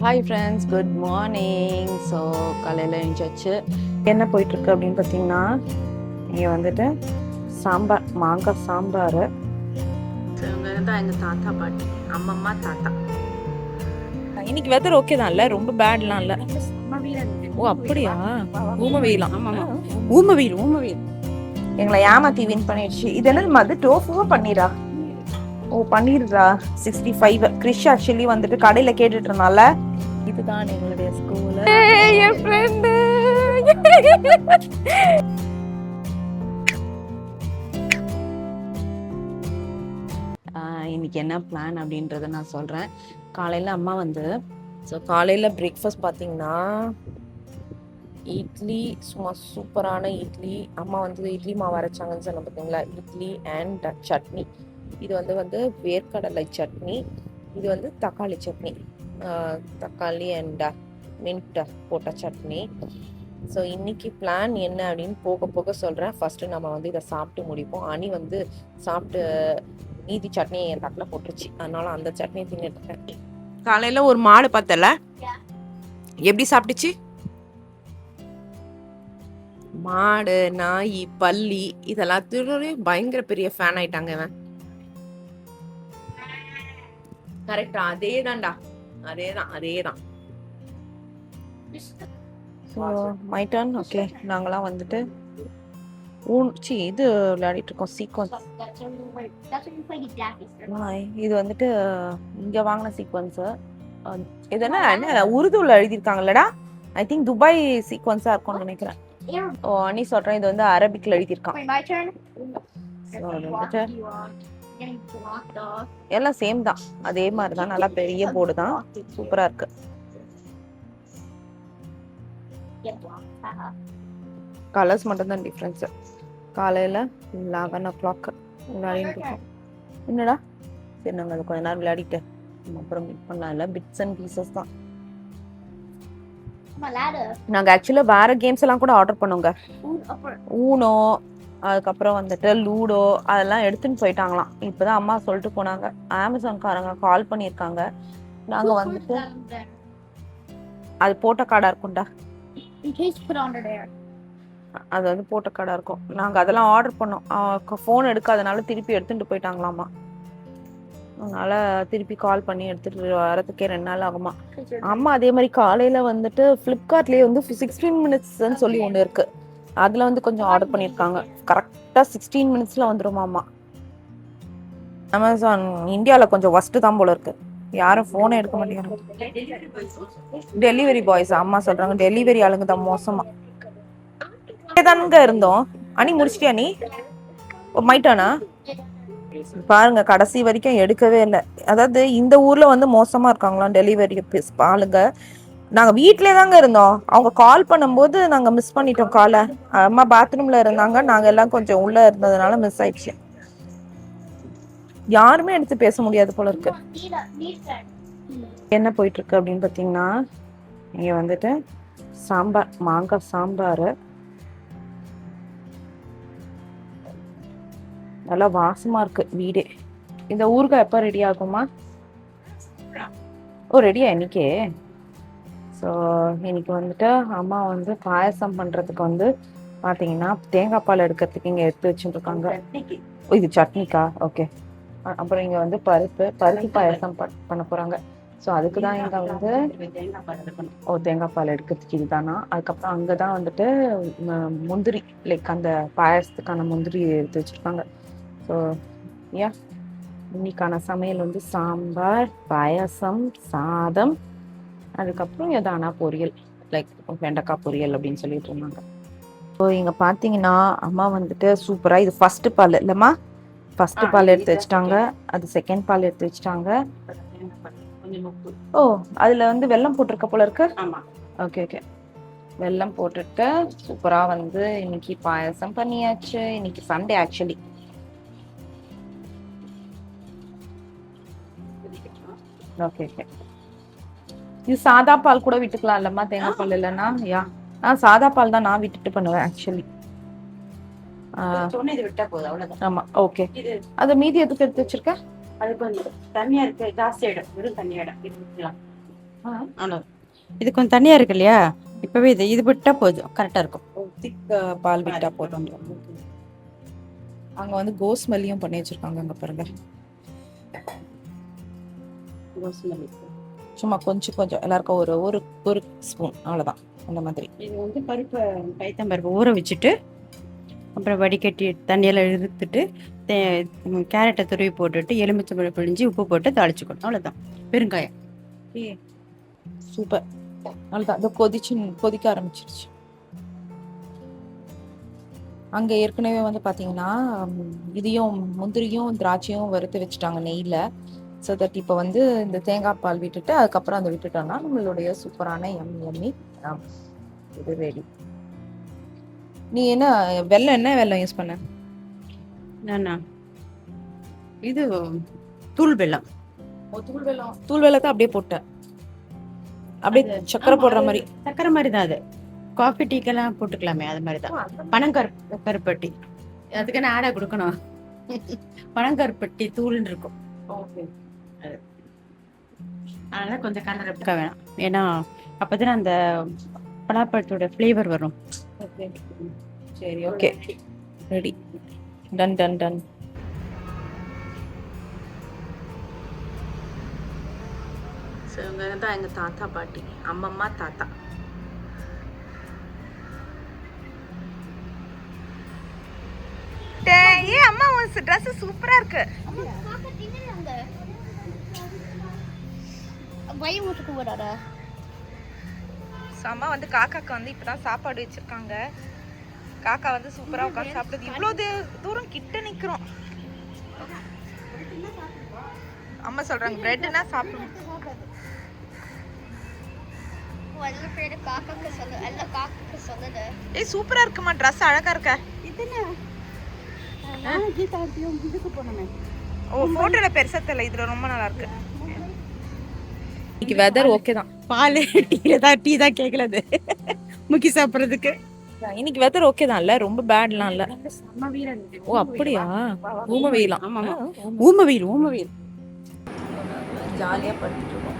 Hi friends, good morning. So காலையில் எழுந்திரிச்சு என்ன போயிட்டுருக்கு அப்படின்னு பார்த்தீங்கன்னா, இங்கே வந்துட்டு சாம்பார், மாங்காய் சாம்பார். இவங்க தான் எங்கள் தாத்தா பாட்டி, அம்மம்மா தாத்தா. இன்னைக்கு வெதர் ஓகே தான், இல்லை ரொம்ப பேட்லாம் இல்லை. ஓ அப்படியா? ஊம வெயிலாம். ஊம வெயில் எங்களை ஏமாத்தி வின் பண்ணிடுச்சு. இது என்னது அது டோஃபுவா பன்னீரா? ஓ பன்னீரா 65. கிறிஷ் ஆக்சுவலி வந்துட்டு கடையில் கேட்டுட்டு இருந்தால. இதுதான் எங்களுடைய ஸ்கூல். என் ஃப்ரெண்டு இன்னைக்கு என்ன பிளான் அப்படின்றத நான் சொல்கிறேன். காலையில் அம்மா வந்து காலையில் பிரேக்ஃபாஸ்ட் பார்த்தீங்கன்னா இட்லி, சும்மா சூப்பரான இட்லி. அம்மா வந்து இட்லி மாவு அரைச்சாங்கன்னு சொன்ன பார்த்தீங்களா, இட்லி அண்ட் சட்னி. இது வந்து வேர்க்கடலை சட்னி, இது வந்து தக்காளி சட்னி, தக்காளி அண்ட் மின்ட் போட்ட சட்னி. ஸோ இன்னைக்கு பிளான் என்ன அப்படின்னு போக போக சொல்கிறேன். ஃபஸ்ட்டு நம்ம வந்து இதை சாப்பிட்டு முடிப்போம். அணி வந்து சாப்பிட்டு மீதி சட்னியை என் தட்டில் போட்டுருச்சு, அதனால அந்த சட்னியை தின்னுட்டு இருக்கேன். காலையில் ஒரு மாடு பார்த்தல, எப்படி சாப்பிட்டுச்சு? மாடு, நாய், பல்லி இதெல்லாம் பயங்கர பெரிய ஃபேன் ஆயிட்டாங்க இவன். கரெக்டா? அதேதான்டா, அதேதான். My turn. ஓகே, நாங்களாம் வந்துட்டு இது விளையாடிட்டு இருக்கோம் சீக்வன்ஸ். இது வந்துட்டு இங்க வாங்கின சீக்வன்ஸ். இது என்ன உருதுல எழுதியிருக்காங்கல்லடா, ஐ திங்க் துபாய் சீக்வன்ஸா இருக்கும்னு நினைக்கிறேன். ஓ அனி சொல்றேன், இது வந்து அரபிக்ல எழுதியிருக்கான். எல்லாம் சேம் தான், அதே மாதிரி தான். நல்லா பெரிய போர்டு தான், சூப்பரா இருக்கு. கலர்ஸ் மட்டும் தான் டிஃப்ரென்ஸ். காலையில் 11 o'clock விளையாடிட்டு இருக்கோம். என்னடா சரி, நாங்கள் அதை கொஞ்ச நேரம் விளையாடிட்டு அப்புறம் மீட் பண்ணலாம். இல்லை பிட்ஸ் அண்ட் பீசஸ் தான். நாங்கள் ஆக்சுவலாக வேற கேம்ஸ் எல்லாம் கூட ஆர்டர் பண்ணோங்க. ஊனோ, அதுக்கப்புறம் வந்துட்டு லூடோ, அதெல்லாம் எடுத்துன்னு போயிட்டாங்களாம். இப்போதான் அம்மா சொல்லிட்டு போனாங்க. அமேசான்காரங்க கால் பண்ணியிருக்காங்க. நாங்கள் வந்துட்டு அது போட்ட கார்டாக இருக்கும்டா, அது வந்து போட்ட கார்டாக இருக்கும். நாங்கள் அதெல்லாம் ஆர்டர் பண்ணோம். ஃபோன் எடுக்காதனால திருப்பி எடுத்துகிட்டு போயிட்டாங்களாம்மா. அதனால திருப்பி கால் பண்ணி எடுத்துகிட்டு வரதுக்கே 2 நாள் ஆகுமா. அம்மா அதே மாதிரி காலையில் வந்துட்டு ஃப்ளிப்கார்ட்லேயே வந்து 16 minutesன்னு சொல்லி ஒன்று இருக்குது, அதில் வந்து கொஞ்சம் ஆர்டர் பண்ணியிருக்காங்க. கரெக்டாக 16 minutesல வந்துடுமா அம்மா. அமேசான் இந்தியாவில் கொஞ்சம் ஒஸ்ட்டு தான் போல இருக்கு, யாரும் ஃபோனே எடுக்க மாட்டேங்கிறாங்க. டெலிவரி பாய்ஸ் அம்மா சொல்கிறாங்க, டெலிவரி ஆளுங்க தான் மோசமா. தானுங்க இருந்தோம். அனி முடிச்சிட்டியா நீ? மைட்டானா பாருங்க, கடைசி வரைக்கும் எடுக்கவே இல்லை. அதாவது இந்த ஊர்ல வந்து மோசமா இருக்காங்களாம் டெலிவரி ஆளுங்க. நாங்க வீட்லயே தாங்க இருந்தோம், அவங்க கால் பண்ணும்போது நாங்க மிஸ் பண்ணிட்டோம் காலை. அம்மா பாத்ரூம்ல இருந்தாங்க, நாங்க எல்லாம் கொஞ்சம் உள்ள இருந்ததுனால மிஸ் ஆயிடுச்சு. யாருமே எடுத்து பேச முடியாது போல இருக்கு. என்ன போயிட்டு இருக்கு அப்படின்னு பாத்தீங்கன்னா, இங்க வந்துட்டு சாம்பார், மாங்காய் சாம்பார். நல்லா வாசமா இருக்கு வீடே. இந்த ஊறுகாய் எப்போ ரெடி ஆகுமா? ஓ ரெடியா இன்னைக்கே? ஸோ இன்னைக்கு வந்துட்டு அம்மா வந்து பாயசம் பண்றதுக்கு வந்து பார்த்தீங்கன்னா தேங்காய் பால் எடுக்கிறதுக்கு இங்கே எடுத்து வச்சுருக்காங்க. இது சட்னிக்கா? ஓகே. அப்புறம் இங்கே வந்து பருப்பு பாயசம் பண்ண போறாங்க. ஸோ அதுக்கு தான் இங்கே வந்து தேங்காய் பால் எடுக்கிறதுக்கு இதுதானா. அதுக்கப்புறம் அங்கே தான் வந்துட்டு முந்திரி, லைக் அந்த பாயசத்துக்கான முந்திரி எடுத்து வச்சுருக்காங்க. ஸோ இன்னைக்கான சமையல் வந்து சாம்பார், பாயசம், சாதம், அதுக்கப்புறம் எதானா பொரியல், லைக் வெண்டைக்காய் பொரியல் அப்படின்னு சொல்லிட்டு இருந்தாங்க. ஸோ இங்கே பார்த்தீங்கன்னா அம்மா வந்துட்டு சூப்பராக, இது ஃபர்ஸ்ட் பால் இல்லைம்மா, ஃபர்ஸ்ட் பால் எடுத்து வச்சுட்டாங்க. அது செகண்ட் பால் எடுத்து வச்சுட்டாங்க. ஓ அதில் வந்து வெல்லம் போட்டிருக்க போல இருக்கு. ஓகே ஓகே, வெல்லம் போட்டுட்டு சூப்பராக வந்து இன்னைக்கு பாயசம் பண்ணியாச்சு. இன்னைக்கு சண்டே ஆக்சுவலி. ஓகே ஓகே, இது சாதா பால் கூட விட்டுக்கலாம் இல்லம்மா, தேங்காய் பால் இல்லைன்னா? சாதா பால் தான் நான் விட்டுட்டு பண்ணுவேன் ஆக்சுவலி. ஆமா ஓகே. அது மீதி எதுக்கு எடுத்து வச்சிருக்க? அது கொஞ்சம் தண்ணியா இருக்கு, ஜாஸ்தி ஆயிடும், வெறும் தண்ணியாயிடும். அவ்வளோ. இது கொஞ்சம் தண்ணியா இருக்கு இல்லையா, இப்பவே இது விட்டா போதும், கரெக்டா இருக்கும். திக் பால் விட்டா போதும். அங்க வந்து கோஸ்மெல்லியும் பண்ணி வச்சிருக்காங்க, அங்க பாருங்க. சும்மா கொஞ்சம் கொஞ்சம் எல்லாருக்கும் ஒரு ஒரு ஒரு ஸ்பூன், அவ்வளோதான். அந்த மாதிரி. இது வந்து பருப்பை, பைத்தம்பருப்பு ஊற வச்சுட்டு அப்புறம் வடிகட்டி தண்ணியெல்லாம் இழுத்துட்டு கேரட்டை துருவி போட்டுட்டு எலுமிச்சம்பழம் பிழிஞ்சு உப்பு போட்டு தாளிச்சுக்கணும், அவ்வளோதான். பெருங்காயம். சூப்பர். அவ்வளோதான். அது கொதிக்க ஆரம்பிச்சிருச்சு. அங்கே ஏற்கனவே வந்து பார்த்தீங்கன்னா இதையும் முந்திரியும் திராட்சையும் வறுத்து வச்சுட்டாங்க நெய்யில். ஸோ தட் இப்போ வந்து இந்த தேங்காய் பால் விட்டுட்டு அதுக்கப்புறம் அதை விட்டுட்டோம்னா நம்மளுடைய சூப்பரான எம்மி இது ரெடி. நீ என்ன வெல்லம் யூஸ் பண்ண? நானா இது தூள் வெல்லம். தூள் வெல்லத்தை அப்படியே போட்டேன், அப்படியே சக்கரை போடுற மாதிரி. சக்கரை மாதிரி தான் அது. காஃபி டீக்கெல்லாம் போட்டுக்கலாமே, அது மாதிரி தான். பனங்கருப்பட்டி அதுக்குன்னு ஆடா கொடுக்கணும். பனங்கருப்பட்டி தூள்னு இருக்கும். அதனால கொஞ்சம் கலர் எடுக்க வேணாம், ஏன்னா அப்பதான் அந்த பலாப்பழத்தோட ஃப்ளேவர் வரும். சரி, okay, ready. Done done done. இவங்க தான் எங்க தாத்தா பாட்டி, அம்மம்மா தாத்தா. ஏ அம்மா, உன் ட்ரெஸ் சூப்பரா இருக்கு. அம்மா வந்து காக்காக்கு வந்து இப்பதான் சாப்பாடு வச்சிருக்காங்க. காக்கா வந்து சூப்பரா உட்காந்து சாப்பிடுது. இவ்வளவு தூரம் கிட்ட நிக்கிறோம். அம்மா சொல்றாங்க பிரெட்னா சாப்பிடணும். ஏய் சூப்பரா இருக்குமா, ட்ரெஸ் அழகா இருக்க. ஓ, போட்டோல பெருசா தெரியல, இதுல ரொம்ப நல்லா இருக்கு. இன்னைக்கு வெதர் ஓகே தான். பால் டீ தான் கேட்கலது முக்கி சாப்பிட்றதுக்கு. இன்னைக்கு வெதர் ஓகே தான், இல்ல ரொம்ப பேட்லாம் இல்ல. ஓ அப்படியா, ஊம வெயிலாம். ஆமா ஆமா, ஊம வெயில். ஜாலியா படுத்துட்டு இருக்கோம்.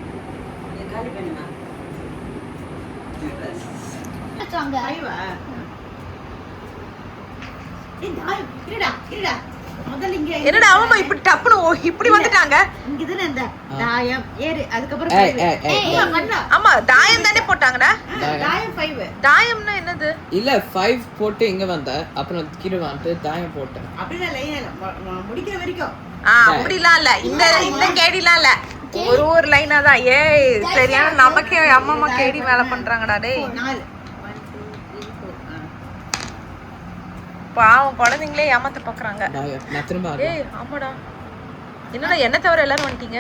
என்னடா ஆமா இப்படி டப்புனு இப்படி வந்துட்டாங்க. இங்கதானே இந்த தாயம் ஏறு, அதுக்கப்புறம் ஆமா தாயம் தானே போட்டாங்கடா. தாயம் 5. தாயம்னா என்னது? இல்ல 5 போட்டு இங்க வந்த, அப்புறம் கீழே வந்து தாயம் போட்டேன். அப்படிதான் லைன் முடிக்கிற வரைக்கும். அப்படிலாம் இல்ல, இந்த கேடிலாம் இல்ல, ஒரு லைனா தான். ஏய் சரியான நமக்கே அம்மா கேடி வேலை பண்றாங்கடா. டேய் 4 பாவம் குழந்தைங்களே ஏமாத்த பாக்குறாங்க. நான் திரும்ப ஏய் ஆமாடா, என்னடா என்ன தவிர எல்லாரும் வந்துட்டீங்க.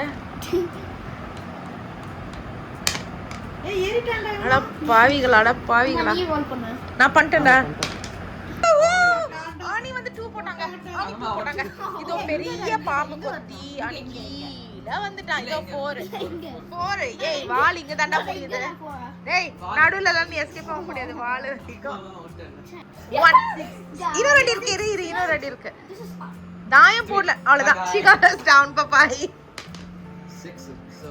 அட பாவிகளா. நான் பண்ணிட்டேன்டா. ஆனி வந்து 2 போட்டாங்க. இதோ பெரிய பாம்பு கொத்தி அன்னைக்கு வந்துட்டான். இதோ 4. ஏய் வால் இங்க தாண்டா முடியுது. டேய் நடுவுல எல்லாம் நீ எஸ்கேப் ஆக முடியாது, வால் வரைக்கும். இன்னொரு அடி இருக்கு. தாயம் போடல, அவ்வளவுதான். she got us down பாப்பாய்.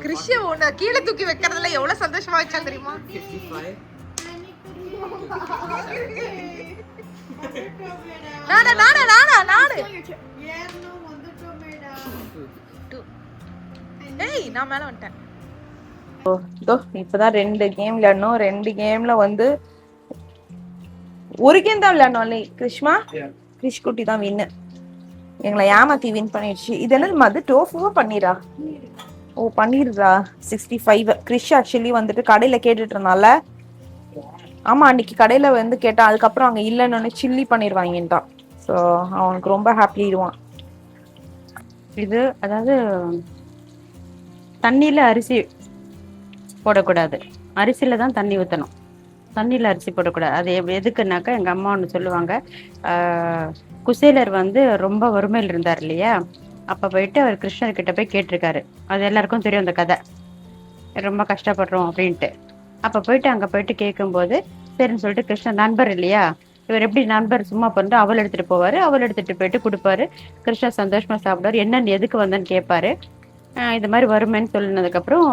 Krish உன்னை கீழே தூக்கி வைக்கிறதுல எவ்வளவு சந்தோஷமா வச்சா தெரியுமா? 55. நானு ஏய் நான் மேல வந்துட்டேன். இப்பதான் 2 கேம் விளையாடணும். 2 கேம்ல வந்து ஒரு கேம் தான் விளையாடணும். கிறிஷ் குட்டி தான் வின்னு. எங்களை ஏமாத்தி வின் பண்ணிடுச்சு. இது என்னது அது டோஃபுவா பன்னீரா? ஓ பன்னீர்ரா. 65. கிறிஷ் ஆக்சுவலி வந்துட்டு கடையில கேட்டுட்டு இருந்தால. ஆமா அன்னைக்கு கடையில வந்து கேட்டான், அதுக்கப்புறம் அங்க இல்லைன்னு சில்லி பன்னீர் வாங்கிட்டான். ஸோ அவனுக்கு ரொம்ப ஹாப்பி ஆயிடுவான். இது அதாவது தண்ணியில அரிசி போடக்கூடாது, அரிசியில தான் தண்ணி ஊற்றணும். தண்ணியில் அரிசி போடக்கூடாது. அது எதுக்குன்னாக்கா எங்கள் அம்மா ஒன்று சொல்லுவாங்க. குசேலர் வந்து ரொம்ப வறுமையில் இருந்தார் இல்லையா, அப்போ போயிட்டு அவர் கிருஷ்ணர்கிட்ட போய் கேட்டிருக்காரு. அது எல்லாருக்கும் தெரியும் அந்த கதை, ரொம்ப கஷ்டப்படுறோம் அப்படின்ட்டு. அப்போ போயிட்டு அங்கே போயிட்டு கேட்கும்போது சரின்னு சொல்லிட்டு கிருஷ்ணர் நண்பர் இல்லையா, இவர் எப்படி நண்பர் சும்மா பண்ணிட்டு அவள் எடுத்துகிட்டு போவார், அவள் எடுத்துகிட்டு போயிட்டு கொடுப்பாரு. கிருஷ்ணர் சந்தோஷமாக சாப்பிடுவார். என்னன்னு எதுக்கு வந்தேன்னு கேட்பாரு. இது மாதிரி வருமேன்னு சொல்லினதுக்கப்புறம்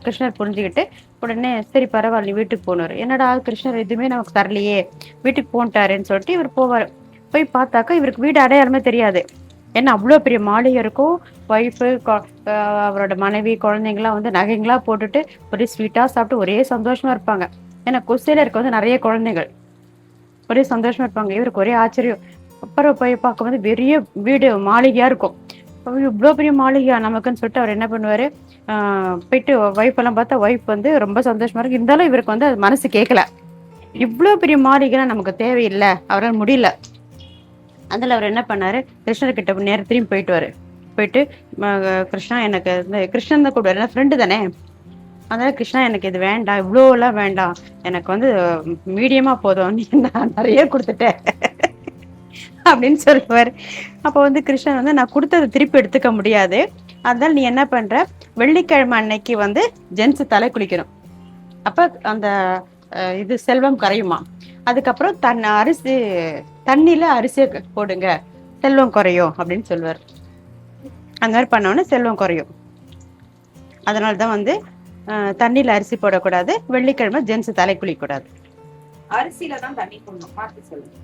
கிருஷ்ணர் புரிஞ்சுக்கிட்டு உடனே சரி பரவாயில்ல வீட்டுக்கு போனார். என்னடா கிருஷ்ணர் எதுவுமே நமக்கு தரலையே, வீட்டுக்கு போன்ட்டாருன்னு சொல்லிட்டு இவர் போவார். போய் பார்த்தாக்கா இவருக்கு வீடு அடையாளமே தெரியாது. ஏன்னா அவ்வளோ பெரிய மாளிகை இருக்கும். ஒய்ஃபு அவரோட மனைவி குழந்தைங்களாம் வந்து நகைங்களாம் போட்டுட்டு ஒரே ஸ்வீட்டாக சாப்பிட்டு ஒரே சந்தோஷமா இருப்பாங்க. ஏன்னா குசேலருக்கு வந்து நிறைய குழந்தைகள், ஒரே சந்தோஷமா இருப்பாங்க. இவருக்கு ஒரே ஆச்சரியம். அப்புறம் போய் பார்க்க வந்து பெரிய வீடு மாளிகையா இருக்கும். இவ்வளோ பெரிய மாளிகையா நமக்குன்னு சொல்லிட்டு அவர் என்ன பண்ணுவாரு, போயிட்டு ஒய்ஃப் எல்லாம் பார்த்தா ஒய்ஃப் வந்து ரொம்ப சந்தோஷமா இருக்கு. இருந்தாலும் இவருக்கு வந்து அது மனசு கேட்கல. இவ்வளோ பெரிய மாளிகைலாம் நமக்கு தேவையில்லை, அவரால் முடியல. அதில் அவர் என்ன பண்ணாரு, கிருஷ்ணர்கிட்ட நேரத்திலையும் போயிட்டு போயிட்டு கிருஷ்ணா எனக்கு இந்த கிருஷ்ணன் தான் கூப்பிடுவாரு, ஃப்ரெண்டு தானே. அதனால கிருஷ்ணா எனக்கு இது வேண்டாம், இவ்வளோலாம் வேண்டாம், எனக்கு வந்து மீடியமா போதும், நீ நான் நிறைய கொடுத்துட்டேன் அப்படின்னு சொல்லுவார். அப்போ வந்து கிருஷ்ணன் வந்து நான் கொடுத்ததை திருப்பி எடுத்துக்க முடியாது, அதனால நீ என்ன பண்ற, வெள்ளிக்கிழமை அன்னைக்கு வந்து ஜென்ஸ் தலை குளிக்கணும், அப்ப அந்த இது செல்வம் கரையுமா, அதுக்கப்புறம் தண்ணியில அரிசியை போடுங்க, செல்வம் குறையும் அப்படின்னு சொல்லுவார். அந்த மாதிரி பண்ணோன்னா செல்வம் குறையும். அதனாலதான் வந்து தண்ணியில அரிசி போடக்கூடாது, வெள்ளிக்கிழமை ஜென்ஸ் தலை குளிக்கூடாது. அரிசியில தான் தண்ணி போடணும், மாற்றி சொல்லுங்க.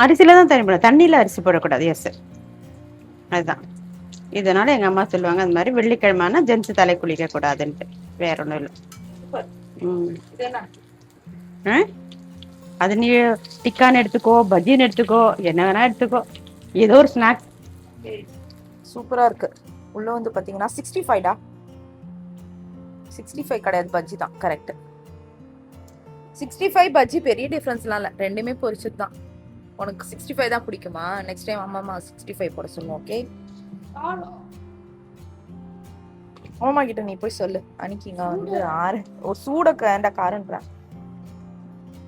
அரிசியில தான் தண்ணி போடணும், தண்ணியில அரிசி போடக்கூடாது. எஸ், அதுதான். இதனால எங்க அம்மா சொல்லுவாங்க அந்த மாதிரி வெள்ளிக்கிழமைனா ஜென்ஸ் தலை குளிக்க கூடாதுன்ட்டு. வேற ஒண்ணும் இல்லை. அது நீ டிக்கான்னு எடுத்துக்கோ, பஜ்ஜின்னு எடுத்துக்கோ, என்ன வேணா எடுத்துக்கோ, ஏதோ ஒரு ஸ்நாக்ஸ். சூப்பரா இருக்கு. உள்ள வந்து பாத்தீங்கன்னா 65டா, 65 கிடையாது, பஜ்ஜி தான். கரெக்ட், 65 பஜ்ஜி பெரிய டிஃபரன்ஸ்லாம் இல்லை, ரெண்டுமே பொரிச்சது தான். உனக்கு 65 தான் பிடிக்குமா? நெக்ஸ்ட் டைம் அம்மா 65 போட சொல்லுவோம். ஓகே, அம்மா கிட்ட நீ போய் சொல்லு, அன்னைக்கு இங்க வந்து ஒரு சூடக்கு அந்த காரன்றேன்.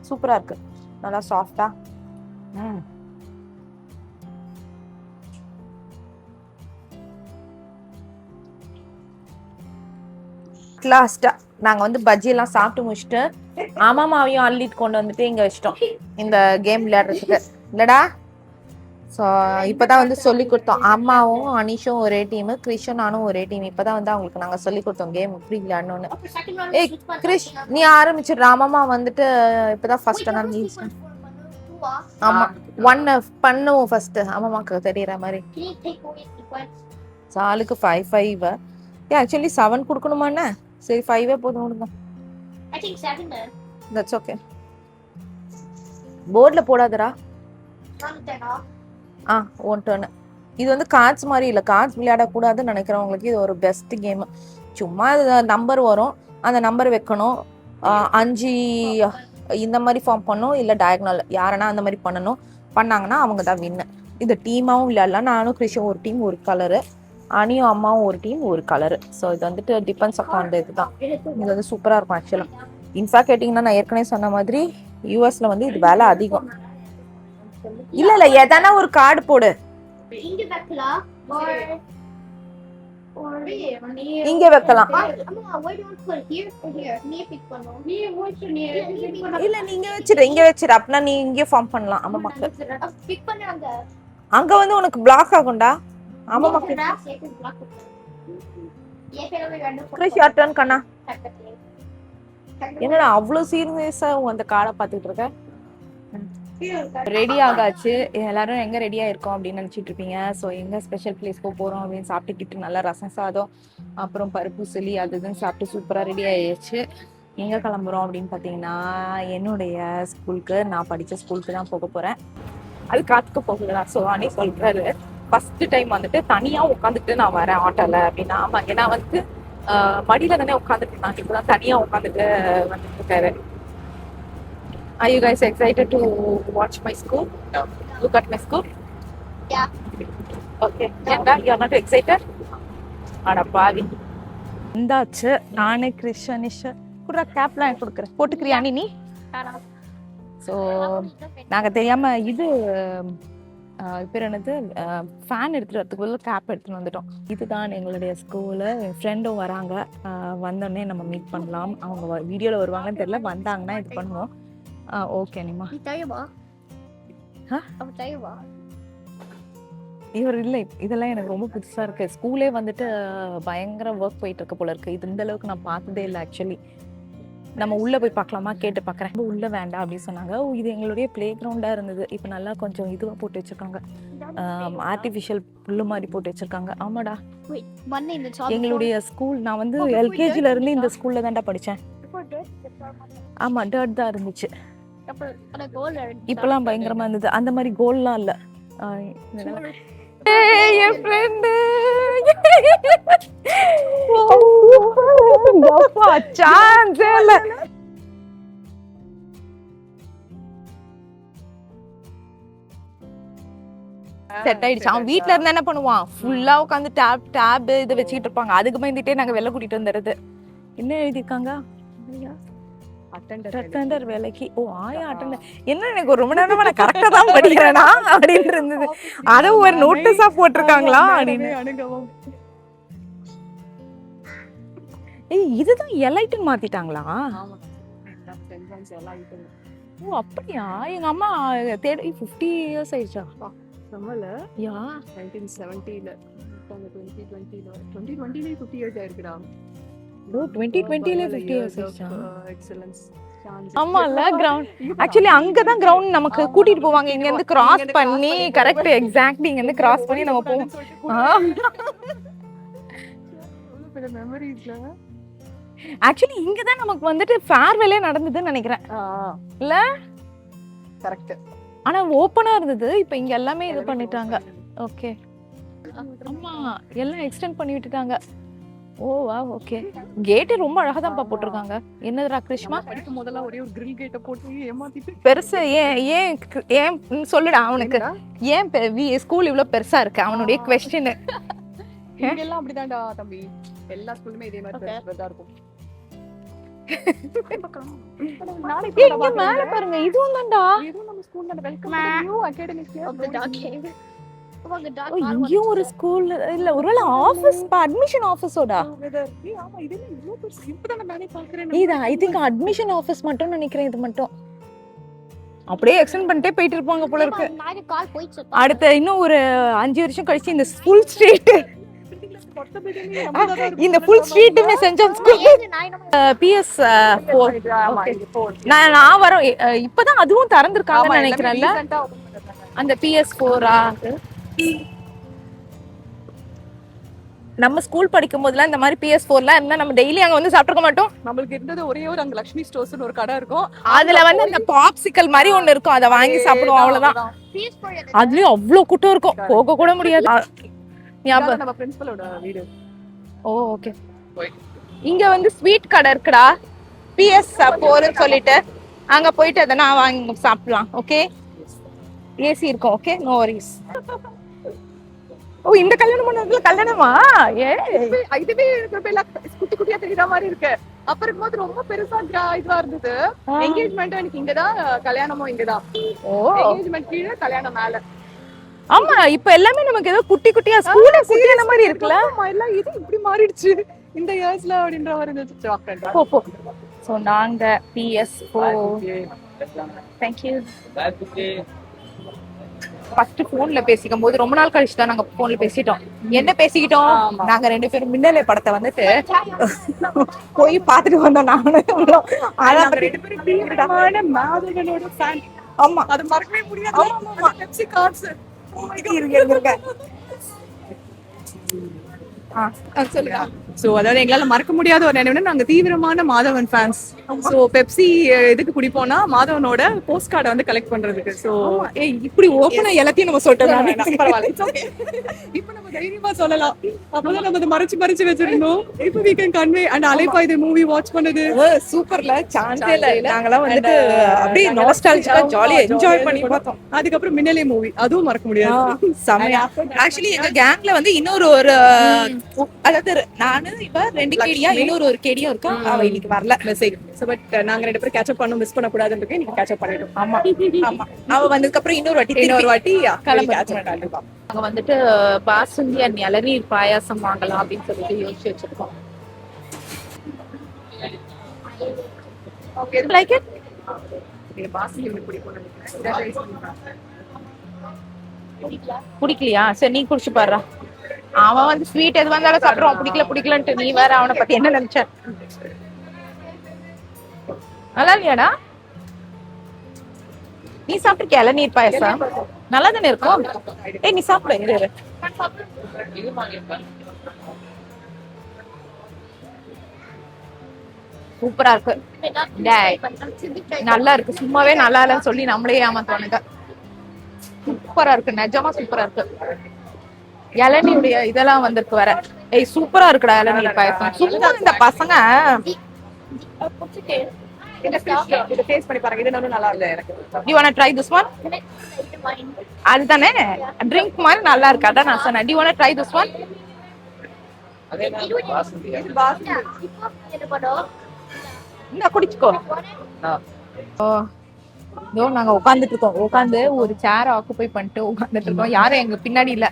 சூப்பரா இருக்கு, நல்லா சாஃப்டா. லாஸ்டா நாங்க வந்து பஜ்ஜி எல்லாம் சாப்பிட்டு முடிச்சுட்டு அம்மாவையும் அள்ளிட்டு கொண்டு வந்துட்டு இங்க வச்சிட்டோம் இந்த கேம் விளையாடுறதுக்கு. இல்லடா, ஸோ இப்பதான் வந்து சொல்லி கொடுத்தோம். அம்மாவும் அனிஷும் ஒரே டீம், கிறிஷும் நானும் ஒரே டீம். இப்பதான் வந்து அவங்களுக்கு நாங்க சொல்லி கொடுத்தோம் கேம் எப்படி விளையாடணும்னு. ஏய் கிறிஷ், நீ ஆரம்பிச்சிடுற. அம்மா வந்துட்டு இப்பதான் ஃபர்ஸ்ட். ஆமா, 1 பண்ணுவோம் ஃபர்ஸ்ட், அம்மாக்கு தெரியற மாதிரி. ஆளுக்கு 5 ஆக்சுவலி 7 கொடுக்கணுமா என்ன? சரி 5 போதும் விடுங்க. I think 7 then. That's okay. போர்ட்ல போடாதடா. One turn. இது வந்து கார்ட்ஸ் மாதிரி இல்லை, கார்ட்ஸ் விளையாடக்கூடாதுன்னு நினைக்கிறவங்களுக்கு இது ஒரு பெஸ்ட் கேம். சும்மா நம்பர் வரும், அந்த நம்பர் வைக்கணும், 5 இந்த மாதிரி ஃபார்ம் பண்ணணும், இல்லை டயக்னல் யாரனா அந்த மாதிரி பண்ணாங்கன்னா அவங்க தான் வின்னு. இது டீமாவும் விளையாடலாம். நானும் கிருஷ்ணன் ஒரு டீம் ஒரு கலரு, அனியும் அம்மாவும் ஒரு டீம் ஒரு கலரு. ஸோ இது வந்துட்டு டிபெண்ட்ஸ் அப்பான் இதுதான். இது வந்து சூப்பராக இருக்கும் ஆக்சுவலாக. இன்ஃபேக்ட் கேட்டிங்கன்னா நான் ஏற்கனவே சொன்ன மாதிரி யூஎஸ்ல வந்து இது விலை அதிகம். இல்ல எதனா ஒரு கார்டு போடு, இங்க வைக்கலாம். இல்ல நீங்க வச்சிரு, இங்க வச்சிரு, அப்படின்னா நீ இங்கே ஃபார்ம் பண்ணலாம். அம்மாக்கு அங்க வந்து உனக்கு பிளாக் ஆகும்டா. அம்மாக்கு டர்ன் கண்ணா. என்னடா அவ்வளவு சீரியஸா அந்த கார்டை பாத்துட்டு இருக்க? ரெடி ஆகாச்சு, எல்லாரும் எங்க ரெடியா இருக்கோம் அப்படின்னு நினைச்சிட்டு இருப்பீங்க. ஸோ எங்க ஸ்பெஷல் பிளேஸ்க்கு போறோம் அப்படின்னு சாப்பிட்டுக்கிட்டு நல்லா ரசம் சாதம் அப்புறம் பருப்பு சிலி அது இதுன்னு சாப்பிட்டு சூப்பரா ரெடி ஆயிடுச்சு. எங்க கிளம்புறோம் அப்படின்னு பாத்தீங்கன்னா என்னுடைய ஸ்கூலுக்கு, நான் படிச்ச ஸ்கூலுக்கு தான் போக போறேன். அது காத்துக்க போகலாம். ஸோ அனே சொல்றாரு ஃபர்ஸ்ட் டைம் வந்துட்டு தனியா உட்காந்துட்டு நான் வரேன் ஆட்டோல அப்படின்னா. ஆமா, ஏன்னா வந்து மடியில தானே உட்காந்துட்டு இருந்தாங்க, இப்பதான் தனியா உட்காந்துட்டு வந்துட்டு இருக்காரு. Are you guys excited to watch my school? Yeah. Look at my school? Yeah. Okay. Yanda, you are not excited? அட பாவி. இந்தாச்சு நானே கிருஷ்ணனிஷ் குடுற கேப்லாம் கொடுக்குறேன், போட்டுக்கிறியா நீ? ஸோ நாங்கள் தெரியாம இது பேர் என்னது ஃபேன் எடுத்துட்டு வரதுக்குள்ள கேப் எடுத்துட்டு வந்துட்டோம். இதுதான் எங்களுடைய ஸ்கூலு. என் ஃப்ரெண்டும் வராங்க, வந்தோடனே நம்ம மீட் பண்ணலாம். அவங்க வீடியோவில் வருவாங்கன்னு தெரியல, வந்தாங்கன்னா இது பண்ணுவோம். ஓகே நிமா. இவர் இல்லை, இதெல்லாம் எனக்கு ரொம்ப புதுசா இருக்கு. ஸ்கூலே வந்துட்டு பயங்கர ஒர்க் போயிட்டு இருக்கு போல இருக்கு. இது இந்த அளவுக்கு நான் பார்த்ததே இல்லை ஆக்சுவலி. நம்ம உள்ள போய் பார்க்கலாமா, கேட்டு பார்க்குறேன். உள்ள வேண்டாம் அப்படின்னு சொன்னாங்க. இது எங்களுடைய பிளே கிரவுண்டா இருந்தது. இப்போ நல்லா கொஞ்சம் இதுவா போட்டு வச்சிருக்காங்க, ஆர்டிஃபிஷியல் புல்லு மாதிரி போட்டு வச்சிருக்காங்க. ஆமாடா, Wait, one in the top. எங்களுடைய ஸ்கூல் நான் வந்து எல்கேஜில இருந்து இந்த ஸ்கூல்ல தான்டா படிச்சேன். ஆமா, டர்ட் தான் இருந்துச்சு. On a goal or இப்பெல்லாம் பயங்கரமா இருந்தது. அந்த மாதிரி கோல்லாம் இல்ல. என் ஃப்ரெண்டு சான்ஸே இல்ல. செட் ஆயிடுச்சு. அவன் வீட்ல இருந்தா என்ன பண்ணுவான், ஃபுல்லா உட்காந்து டேப் இதை வச்சுக்கிட்டு இருப்பாங்க. அதுக்கு பயந்துட்டே நாங்க வெளில கூட்டிட்டு வந்துடுறது. என்ன எழுதிருக்காங்க, அட்டெண்டர் வேலைக்கு. ஓ, ஆயா அட்டெண்டர். என்ன, எனக்கு ரொம்ப நேரமா நான் கரெக்டா தான் படிக்கிறேனா அப்படின்னு இருந்தது. அத ஒரு நோட்டீஸா போட்டிருக்காங்களா அப்படின்னு. ஏய், இதுதான் எலைட்னு மாத்திட்டாங்களா? ஓ அப்படியா? எங்க அம்மா தேடி 50 இயர்ஸ் ஆயிடுச்சா? நம்மள யா 1970ல 2020ல 50 இயர்ஸ் ஆயிருக்குடா. ஓ 2020ல 50 இயர்ஸ் ஆயிடுச்சா? எக்ஸலன்ஸ். ஆமா இல்ல, கிரவுண்ட் ஆக்சுவலி அங்கதான் கிரவுண்ட் நமக்கு கூட்டிட்டு போவாங்க. இங்க இருந்து கிராஸ் பண்ணி, கரெக்ட் எக்ஸாக்ட்லி இங்க இருந்து கிராஸ் பண்ணி நம்ம போவோம். மெமரிஸ்ல ஆக்சுவலி இங்க தான் நமக்கு வந்துட்டு ஃபேர்வெல்லே நடந்ததுன்னு நினைக்கிறேன் இல்ல? கரெக்ட். ஆனா ஓபனா இருந்தது. இப்போ இங்க எல்லாமே இது பண்ணிட்டாங்க. ஓகே, ஆமா எல்லாம் எக்ஸ்டெண்ட் பண்ணி விட்டுட்டாங்க. ஓ வா, ஓகே. கேட் ரொம்ப அழகா தான் போட்டுருக்காங்க. என்னதுடா கிருஷ்மா? படிக்கும் போதெல்லாம் ஒரே ஒரு கிரில் கேட்ட போட்டு ஏமாத்திட்டு பெருசு ஏன் ஏன் ஏன் சொல்லுடா அவனுக்கு. ஏன் ஸ்கூல் இவ்வளவு பெருசா இருக்கு? அவனுடைய क्वेश्चन. இங்க எல்லாம் அப்படிதான்டா தம்பி. எல்லா ஸ்கூலுமே இதே மாதிரி பெருசா இருக்கும். இங்க மேல பாருங்க, இதுவும் தான்டா. இதுவும் நம்ம ஸ்கூல்ல welcome new academic year of the dog cave. Oh, the dog. இங்கேயும் ஒரு ஸ்கூல் இல்ல, ஒருவேளை ஆபீஸ், அட்மிஷன் ஆபீஸோடா? ஆமா, இது இவ்ளோ பெருசு. இப்பதான் நானே பாக்குறேன். இது ஐ திங்க் அட்மிஷன் ஆபீஸ் மட்டும் நினைக்கிறேன். இது மட்டும் அப்படியே எக்ஸ்டெண்ட் பண்ணிட்டே போயிட்டு இருப்பாங்க போல இருக்கு. நான் கால் போயிச்சு. அடுத்த இன்னும் ஒரு 5 வருஷம் கழிச்சு இந்த ஃபுல் ஸ்ட்ரீட், இந்த ஃபுல் ஸ்ட்ரீட்டுமே சென்ட் ஜான் ஸ்கூல் PS 4. நான் வரோம். இப்பதான் அதுவும் திறந்திருக்காங்கன்னு நினைக்கிறேன்ல, அந்த PS4. நம்ம ஸ்கூல் படிக்கும் போதெல்லாம் இந்த மாதிரி PS4லாம் இருந்தா நம்ம டெய்லி அங்க வந்து சாப்பிட்டுக்க மாட்டோம். நம்மளுக்கு இருந்தது ஒரே ஒரு அங்க லக்ஷ்மி ஸ்டோர்ஸ்னு ஒரு கடை இருக்கும். அதுல வந்து அந்த பாப்சிக்கல் மாதிரி ஒண்ணு இருக்கும், அதை வாங்கி சாப்பிடுவோம், அவ்வளவுதான். அதுலயும் அவ்வளவு கூட்டம் இருக்கும், போக கூட முடியாது. நம்ம பிரின்சிபலோட வீடு. ஓ ஓகே. இங்க வந்து ஸ்வீட் கடை இருக்குடா, PS4 சொல்லிட்டு. அங்க போயிட்டு அதை நான் வாங்கி சாப்பிடலாம். ஓகே, ஏசி இருக்கும். Okay, no worries. ஓ, இந்த கல்யாணம் பண்ணதுல கல்யாணமா? இதுவே குட்டி குட்டியா தெரியுற மாதிரி இருக்கு. அப்ப இருக்கும்போது ரொம்ப பெருசா இதுவா இருந்தது. என்கேஜ்மெண்ட் எனக்கு இங்கதான், கல்யாணமும் இங்கதான். என்கேஜ்மெண்ட் கீழே, கல்யாணம் மேல. ஆமா, இப்ப எல்லாமே நமக்கு ஏதோ குட்டி குட்டியா ஸ்கூல்ல குட்டியான மாதிரி இருக்குல்ல. எல்லாம் இது இப்படி மாறிடுச்சு இந்த இயர்ஸ்ல அப்படின்ற மாதிரி இருந்துச்சு. போ. சோ நாங்க PS4. Thank you. ஃபர்ஸ்ட் போன்ல பேசிக்கும் போது ரொம்ப நாள் கழிச்சு தான் நாங்க போன்ல பேசிட்டோம். என்ன பேசிக்கிட்டோம்? நாங்க 2 பேரும் மின்னலே படத்தை வந்துட்டு போய் பாத்துட்டு வந்தோம். நானும் அதான் 2 பேரும் தீவிரமான மாதவனோட ஃபேன். ஆமா, அது மறக்கவே முடியாது. ஆமா, பெப்சி கார்ட்ஸ் இருக்கு. சொல்லுங்க. சோ அதாவது எங்களால மறக்க முடியாத ஒரு நினைவுனா, நாங்க தீவிரமான மாதவன் ஃபேன்ஸ். சோ பெப்சி எதுக்கு குடிப்போம்னா, மாதவனோட போஸ்ட் கார்டை வந்து கலெக்ட் பண்றதுக்கு. சோ இப்படி ஓபனா எல்லாத்தையும் நம்ம சொல்லிட்டோம். இப்ப நம்ம தைரியமா சொல்லலாம். அப்பதான் நம்ம மறைச்சு வச்சிருந்தோம். இப்ப we can convey. and Alaipayuthey movie watch பண்ணது சூப்பர்ல, சான்ஸே இல்ல. நாங்கலாம் வந்துட்டு அப்படியே நாஸ்டால்ஜிக்கா ஜாலியா என்ஜாய் பண்ணி பார்த்தோம். அதுக்கப்புறம் மின்னலே மூவி, அதுவும் மறக்க முடியாது. செமையா. ஆக்சுவலி எங்க கேங்ல வந்து இன்னொரு ஒரு, அதாவது நானு இவ 2 கேடியா, இன்னொரு ஒரு கேடியா இருக்கா. அவ இன்னைக்கு வரல மெசேஜ். சோ பட் நாங்க 2 பேரும் கேட்ச் அப் பண்ணோம், மிஸ் பண்ண கூடாதுன்னு நீங்க கேட்ச் அப் பண்ணிட்டோம். ஆமா ஆமா. அவ வந்ததுக்கு அப்புறம் இன்னொரு வாட்டி கிளம்பி கேட்ச் பண்ணிட்டோம். நாங்க வந்துட்டு பாசுந்தி அண்ட் இளநீர் பாயாசம் வாங்கலாம் அப்படின்னு சொல்லிட்டு யோசிச்சு வச்சிருக்கோம். Okay, like it. பாசி எனக்கு பிடிக்கும் நினைக்கிறேன். பிடிக்கல. பிடிக்கலையா? சரி நீ குடிச்சு பாடுறா. அவன் வந்து ஸ்வீட் எது வந்தாலும் சாப்பிடுவான். பிடிக்கலன்ட்டு நீ வேற அவனை பத்தி என்ன நினைச்ச? நல்லா இல்லையாடா? நீ சாப்பிட்டிருக்கியா இளநீர் பாயசம்? நல்லா தானே இருக்கும். ஏய் நீ சாப்பிடு. இரு. சூப்பரா இருக்கு. டேய், நல்லா இருக்கு. சும்மாவே நல்லா இல்லைன்னு சொல்லி நம்மளே ஏமாத்துவானுங்க. சூப்பரா இருக்கு, நிஜமா சூப்பரா இருக்கு. இளநீருடைய இதெல்லாம் வந்திருக்கு வேற. ஏய் சூப்பரா இருக்குடா இளநீர் பாயசம். சும்மா இந்த பசங்க இதை டேஸ்ட் பண்ணி பாருங்க. இது இன்னும் நல்லா இல்ல எனக்கு. you wanna try this one? அதுதானே ட்ரிங்க் மாதிரி நல்லா இருக்கு. அதான் நான் சொன்னேன். do you wanna try this one? இந்த குடிச்சுக்கோ. இதோ நாங்க உட்கார்ந்துட்டு இருக்கோம். உட்காந்து ஒரு சேர் ஆக்குபை பண்ணிட்டு உட்கார்ந்துட்டு இருக்கோம். யாரும் எங்க பின்னாடி இல்ல.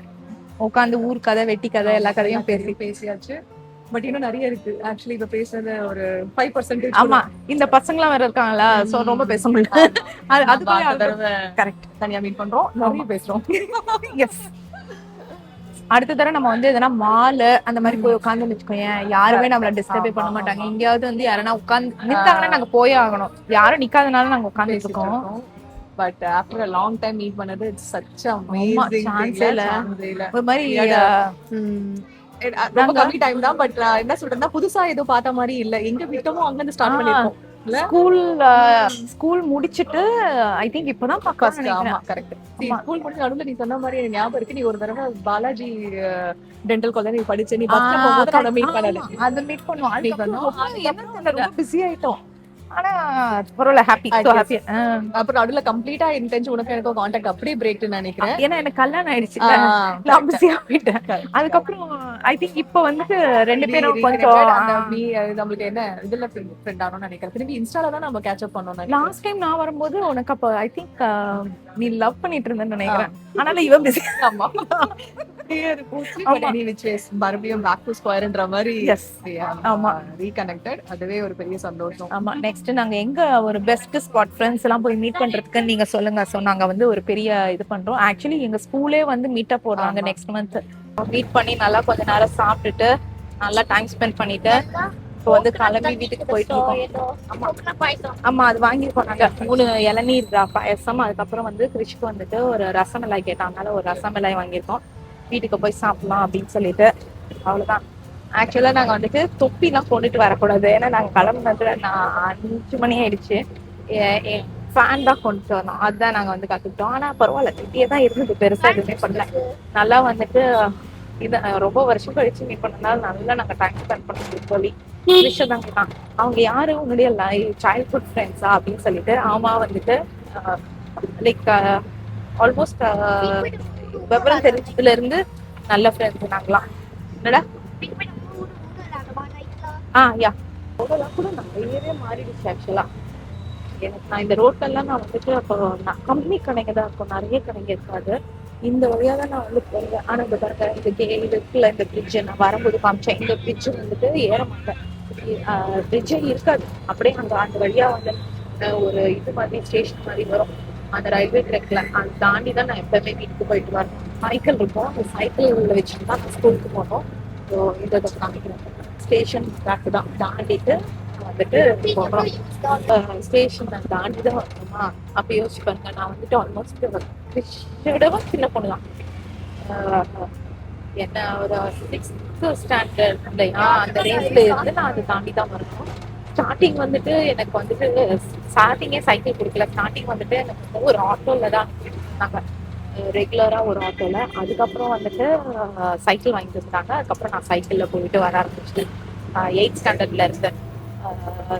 உட்காந்து ஊர் கதை, வெட்டி கதை, எல்லா கதையும் பேசியாச்சு. பட் இன்னும் நிறைய இருக்கு. ஆக்சுவலி இப்ப பேசுறது ஒரு 5%. ஆமா, இந்த பசங்களாம் வேற இருக்காங்களா, சோ ரொம்ப பேச முடியல. அது கரெக்ட். தனியா மீட் பண்றோம், நிறைய பேசுறோம். எஸ். அடுத்த தடவை நம்ம வந்து எதனா மால் அந்த மாதிரி போய் உட்காந்து வச்சுக்கோங்க. யாருமே நம்மள டிஸ்டர்பே பண்ண மாட்டாங்க. எங்கேயாவது வந்து யாரனா உட்காந்து நித்தாங்கன்னா நாங்க போயே ஆகணும். யாரும் நிக்காதனால நாங்க உட்கார்ந்து இருக்கோம். But after a long time meet பண்ணது இட்ஸ் such amazing. சான்ஸ் இல்ல. ஒரு மாதிரி ரொம்ப கம்மி டைம் தான். பட் என்ன சொல்றேன்னா, புதுசா ஏதோ பார்த்த மாதிரி இல்ல. எங்க விட்டோமோ அங்க இருந்து ஸ்டார்ட் பண்ணிருக்கோம். ஸ்கூல் முடிச்சிட்டு ஐ திங்க் இப்பதான் கரெக்ட். ஸ்கூல் முடிச்ச நடுவுல நீ சொன்ன மாதிரி எனக்கு ஞாபகம் இருக்கு. நீ ஒரு தடவை பாலாஜி டென்டல் காலேஜ் நீ படிச்ச, நீ பஸ்ல போகும்போது நான் மீட் பண்ணல. அத மீட் பண்ணுவோம். ரொம்ப பிஸி ஆயிட்டோம். ஆனா பரவாயில்ல, ஹாப்பி. So happy. அப்புறம் நடுவுல கம்ப்ளீட்டா எனக்கு தெரிஞ்சு உனக்கு எனக்கு கான்டாக்ட் அப்படியே பிரேக் நினைக்கிறேன். ஏன்னா எனக்கு கல்யாணம் ஆயிடுச்சு. நான் பிஸியா போயிட்டேன். அதுக்கப்புறம் ஐ திங்க் இப்ப வந்துட்டு ரெண்டு பேரும் கொஞ்சம் நம்மளுக்கு என்ன இதுல ஃப்ரெண்ட் ஆனோம்னு நினைக்கிறேன். திரும்பி இன்ஸ்டால தான் நம்ம கேட்ச் அப் பண்ணோம். லாஸ்ட் டைம் நான் வரும்போது உனக்கு அப்ப ஐ திங்க் நீ லவ் பண்ணிட்டு இருந்தேன்னு நினைக்கிறேன். ஆனால இவன் பிஸி. ஆமா, மறுபடியும் பேக் டு ஸ்கொயர்ன்ற மாதிரி. எஸ். ஆமா, ரீகனெக்டட். அதுவே ஒரு பெரிய சந்தோஷம். ஆமா. நெக்ஸ்ட் நாங்க எங்க ஒரு பெஸ்ட் ஸ்பாட் ஃப்ரெண்ட்ஸ் எல்லாம் போய் மீட் பண்றதுக்கு நீங்க சொல்லுங்க. சோ நாங்க வந்து ஒரு பெரிய இது பண்றோம். ஆக்சுவலி எங்க ஸ்கூலே வந்து மீட் அப் போடுறாங்க நெக்ஸ்ட் மந்த். மீட் பண்ணி நல்லா கொஞ்ச நேரம் சாப்பிட்டுட்டு நல்லா டைம் ஸ்பெண்ட் பண்ணிட்டு இப்போ வந்து கிளம்பி வீட்டுக்கு போயிட்டு இருக்கோம். ஆமா, அது வாங்கிருக்கோம் நாங்க. 3 இளநீர் பாயசம், அதுக்கப்புறம் வந்து கிருஷ்க்கு வந்துட்டு ஒரு ரசமலாய் கேட்டாங்க. ஒரு ரசமலாய் வாங்கியிருக்கோம். வீட்டுக்கு போய் சாப்பிடலாம் அப்படின்னு சொல்லிட்டு. அவ்வளவுதான். ஆக்சுவலா நாங்க வந்துட்டு தொப்பி எல்லாம் போட்டுட்டு வரக்கூடாது. ஏன்னா நாங்க கிளம்புனது 5 மணி ஆயிடுச்சு. ஃபேன் தான் கொண்டுட்டு வந்தோம். அதுதான் நாங்க வந்து கத்துக்கிட்டோம். ஆனா பரவாயில்ல, திட்டியே தான் இருந்தது. பெருசா எதுவுமே பண்ணல. நல்லா வந்துட்டு இது ரொம்ப வருஷம் கழிச்சு மீட் பண்ணனால நல்லா நாங்க டைம் ஸ்பெண்ட் பண்ணோம். சொல்லி விஷயம் தான் கேட்டான். அவங்க யாரு உன்னுடைய சைல்ட்ஹுட் ஃப்ரெண்ட்ஸா அப்படின்னு சொல்லிட்டு. ஆமா, வந்துட்டு லைக் ஆல்மோஸ்ட் விவரம் தெரிஞ்சதுல இருந்து நல்ல ஃப்ரெண்ட்ஸ் நாங்களாம். என்னடா யா ரோடெல்லாம் கூட நிறையவே மாறிடுச்சு. ஆக்சுவலா எனக்கு நான் இந்த ரோட்ல நான் வந்துட்டு அப்போ நான் கம்மி கடைங்க தான் இருக்கும், நிறைய கடைங்க இருக்காது. இந்த வழியா தான் நான் வந்து போவேன். ஆனா இந்த பாருங்க, இந்த இதுக்குள்ள இந்த பிரிட்ஜ் நான் வரும்போது காமிச்சேன். இந்த பிரிட்ஜ் வந்துட்டு ஏற மாட்டேன். பிரிட்ஜே இருக்காது. அப்படியே அந்த வழியா வந்து ஒரு இது மாதிரி ஸ்டேஷன் மாதிரி வரும். அந்த ரயில்வே ட்ராக்ல அதை தாண்டி தான் நான் எப்பவுமே வீட்டுக்கு போயிட்டு வரணும். சைக்கிள் இருக்கும். அந்த சைக்கிள் வச்சுட்டு தான் ஸ்கூலுக்கு போனோம். ஸோ இதை காமிக்கிறேன். ஸ்டேஷன் ட்ராக் தான் தாண்டிட்டு வந்துட்டு போகிறோம். ஸ்டேஷன் தாண்டி தான் வரணுமா? அப்போ யோசிச்சு பாருங்க. நான் வந்துட்டு ஆல்மோஸ்ட் கிறிஸ்டவும் சின்ன பொண்ணு தான். என்ன ஒரு 6th ஸ்டாண்டர்ட் இல்லையா, அந்த ரேஞ்ச்ல இருந்து நான் அதை தாண்டி தான் வரணும். ஸ்டார்டிங் வந்துட்டு எனக்கு வந்துட்டு ஸ்டார்டிங்கே சைக்கிள் கொடுக்கல. ஸ்டார்டிங் வந்துட்டு எனக்கு ஒரு ஆட்டோல தான் இருந்தாங்க, ரெகுலரா ஒரு ஆட்டோல. அதுக்கப்புறம் வந்துட்டு சைக்கிள் வாங்கி கொடுத்தாங்க. அதுக்கப்புறம் நான் சைக்கிள்ல போயிட்டு வர ஆரம்பிச்சிட்டேன். 8th ஸ்டாண்டர்ட்ல இருந்தேன்.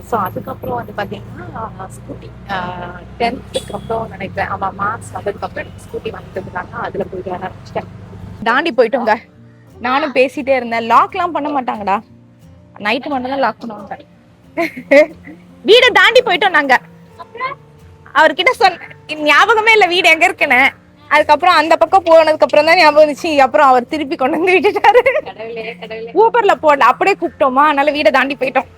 ஸோ அதுக்கப்புறம் வந்து பார்த்தீங்கன்னா ஸ்கூட்டி 10th அப்புறம் நினைக்கிறேன். ஆமாம், மார்க்ஸ் வந்ததுக்கப்புறம் எனக்கு ஸ்கூட்டி வாங்கி கொடுத்தாங்க. அதில் போயிட்டு வர ஆரம்பிச்சிட்டேன். தாண்டி போயிட்டோங்க. நானும் பேசிட்டே இருந்தேன். லாக்லாம் பண்ண மாட்டாங்கடா, நைட்டு மட்டும் தான் லாக் பண்ணுவாங்க. வீடை தாண்டி போயிட்டோம் நாங்க. அவர்கிட்ட ஞாபகமே இல்லை வீடு எங்க இருக்குன்னு. அதுக்கப்புறம் அந்த பக்கம் போனதுக்கு அப்புறம் தான் ஞாபகம் இருந்துச்சு. அப்புறம் அவர் திருப்பி கொண்டு வந்து விட்டுட்டாரு. ஊபர்ல போடல, அப்படியே கூப்பிட்டோமா, அதனால வீடை தாண்டி போயிட்டோம்.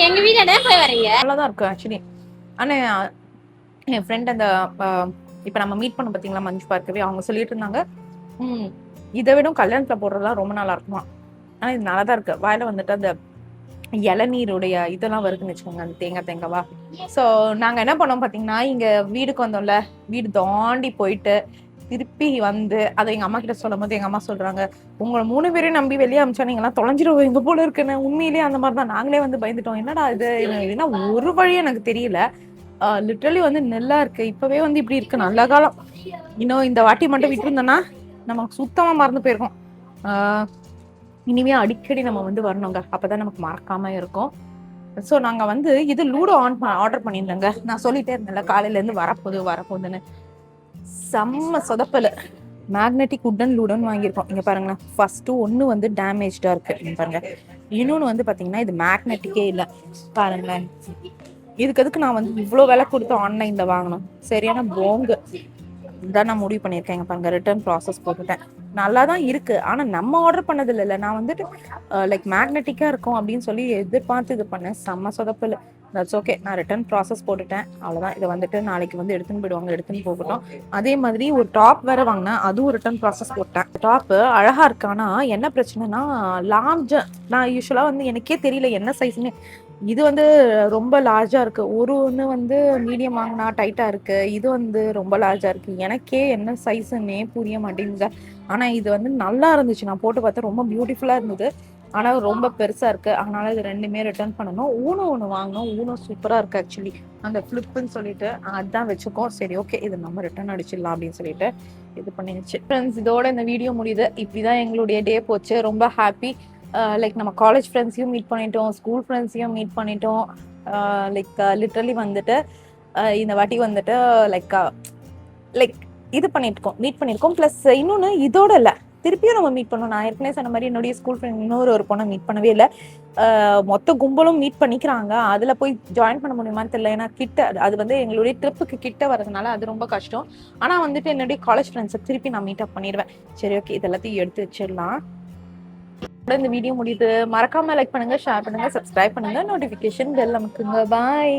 எங்க வீடு என்ன போய் வரீங்க? நல்லாதான் இருக்கும் ஆக்சுவலி. ஆனா என் ஃப்ரெண்ட் அந்த இப்போ நம்ம மீட் பண்ண பார்த்தீங்களா மஞ்சு பார்க்கவே, அவங்க சொல்லிட்டு இருந்தாங்க இதை விட கல்யாணத்தில் போடுறதுலாம் ரொம்ப நல்லா இருக்குமா. ஆனால் இது நல்லா தான் இருக்குது. வாயில் வந்துட்டு அந்த இளநீருடைய இதெல்லாம் வருதுன்னு வச்சுக்கோங்க, அந்த தேங்காவா. ஸோ நாங்கள் என்ன பண்ணோம் பார்த்தீங்கன்னா, இங்கே வீடுக்கு வந்தோம்ல, வீடு தாண்டி போயிட்டு திருப்பி வந்து அதை எங்கள் அம்மா கிட்ட சொல்லும் போது எங்கள் அம்மா சொல்கிறாங்க, உங்களை 3 பேரையும் நம்பி வெளியே அமிச்சா நீங்களாம் தொலைஞ்சிருவோம் எங்க போல இருக்குன்னு. உண்மையிலேயே அந்த மாதிரி தான் நாங்களே வந்து பயந்துட்டோம். என்னடா இது, ஏன்னா ஒரு வழி எனக்கு தெரியல. லிட்ரலி வந்து நெல்லா இருக்கு. இப்பவே வந்து இப்படி இருக்கு, நல்ல காலம். இன்னும் இந்த வாட்டி மட்டும் விட்டுருந்தோன்னா நமக்கு சுத்தமா மறந்து போயிருக்கோம். இனிமே அடிக்கடி நம்ம வந்து வரணுங்க, அப்பதான் நமக்கு மறக்காம இருக்கும். ஸோ நாங்கள் வந்து இது லூடோ ஆர்டர் பண்ணியிருந்தேங்க. நான் சொல்லிட்டே இருந்தேன்ல காலையிலேருந்து வரப்போகுதுன்னு. செம்ம சொதப்பல். மேக்னெட்டிக் உட்டன் லூடோன்னு வாங்கியிருக்கோம். இங்கே பாருங்களேன், ஃபர்ஸ்ட்டு ஒன்று வந்து டேமேஜாக இருக்கு பாருங்க. இன்னொன்று வந்து பார்த்தீங்கன்னா இது மேக்னெட்டிக்கே இல்லை பாருங்களேன். இதுக்கு நான் வந்து இவ்வளோ விலை கொடுத்து ஆன்லைனில் வாங்கணும், சரியான போங்கு. இதான் நான் முடிவு பண்ணியிருக்கேன். பாருங்க, ரிட்டர்ன் ப்ராசஸ் போட்டுட்டேன். நல்லா தான் இருக்குது, ஆனால் நம்ம ஆர்டர் பண்ணது இல்லை. நான் வந்துட்டு லைக் மேக்னெட்டிக்காக இருக்கும் அப்படின்னு சொல்லி எதிர்பார்த்து இது பண்ணேன். செம்ம சொதப்பல். தட்ஸ் ஓகே, நான் ரிட்டர்ன் ப்ராசஸ் போட்டுட்டேன், அவ்வளோதான். இதை வந்துட்டு நாளைக்கு வந்து எடுத்துன்னு போயிடுவாங்க, எடுத்துன்னு போகட்டும். அதே மாதிரி ஒரு டாப் வேறு வாங்கினேன், அதுவும் ரிட்டர்ன் ப்ராசஸ் போட்டேன். டாப்பு அழகாக இருக்கானா என்ன பிரச்சனைனா, லார்ஜ் நான் யூஸ்வலாக வந்து எனக்கே தெரியல என்ன சைஸ்ன்னு. இது வந்து ரொம்ப லார்ஜாக இருக்குது. ஒன்று வந்து மீடியம் வாங்கினா டைட்டாக இருக்குது, இது வந்து ரொம்ப லார்ஜாக இருக்குது. எனக்கே என்ன சைஸுன்னே புரிய மாட்டேங்குது. ஆனால் இது வந்து நல்லா இருந்துச்சு, நான் போட்டு பார்த்தா ரொம்ப பியூட்டிஃபுல்லாக இருந்தது. ஆனால் ரொம்ப பெருசாக இருக்குது, அதனால் இது ரெண்டுமே ரிட்டர்ன் பண்ணணும். ஒன்று வாங்கணும், ஊனும் சூப்பராக இருக்குது ஆக்சுவலி. அந்த ஃப்ளிப்புன்னு சொல்லிட்டு அதுதான் வச்சுக்கோம். சரி ஓகே, இது நம்ம ரிட்டர்ன் அடிச்சிடலாம் அப்படின்னு சொல்லிட்டு இது பண்ணிடுச்சு. ஃப்ரெண்ட்ஸ், இதோட இந்த வீடியோ முடியுது. இப்படி தான் எங்களுடைய டே போச்சு. ரொம்ப ஹாப்பி. லைக் நம்ம காலேஜ் ஃப்ரெண்ட்ஸையும் மீட் பண்ணிட்டோம், ஸ்கூல் ஃப்ரெண்ட்ஸையும் மீட் பண்ணிட்டோம். லைக் லிட்ரலி வந்துட்டு இந்த வாட்டி வந்துட்டு லைக் இது மீட் பண்ணியிருக்கோம். ப்ளஸ் இன்னொன்று இதோட இல்லை, திருப்பியும் நம்ம மீட் பண்ணோம். நான் ஏற்கனவே சொன்ன மாதிரி என்னுடைய ஸ்கூல் ஃப்ரெண்ட் இன்னொரு பொண்ணை மீட் பண்ணவே இல்லை. மொத்த கும்பலும் மீட் பண்ணிக்கிறாங்க. அதில் போய் ஜாயின் பண்ண முடியுமான்னு தெரியல, ஏன்னா கிட்ட அது வந்து எங்களுடைய ட்ரிப்புக்கு கிட்ட வரதுனால அது ரொம்ப கஷ்டம். ஆனால் வந்துட்டு என்னுடைய காலேஜ் ஃப்ரெண்ட்ஸை திருப்பி நான் மீட் அப் பண்ணிடுவேன். சரி ஓகே, இதெல்லாத்தையும் எடுத்து வச்சிடலாம். இந்த வீடியோ முடியுது. மறக்காம லைக் பண்ணுங்க, ஷேர் பண்ணுங்க, சப்ஸ்கிரைப் பண்ணுங்க, நோட்டிஃபிகேஷன் பெல் அமுக்குங்க. பாய்.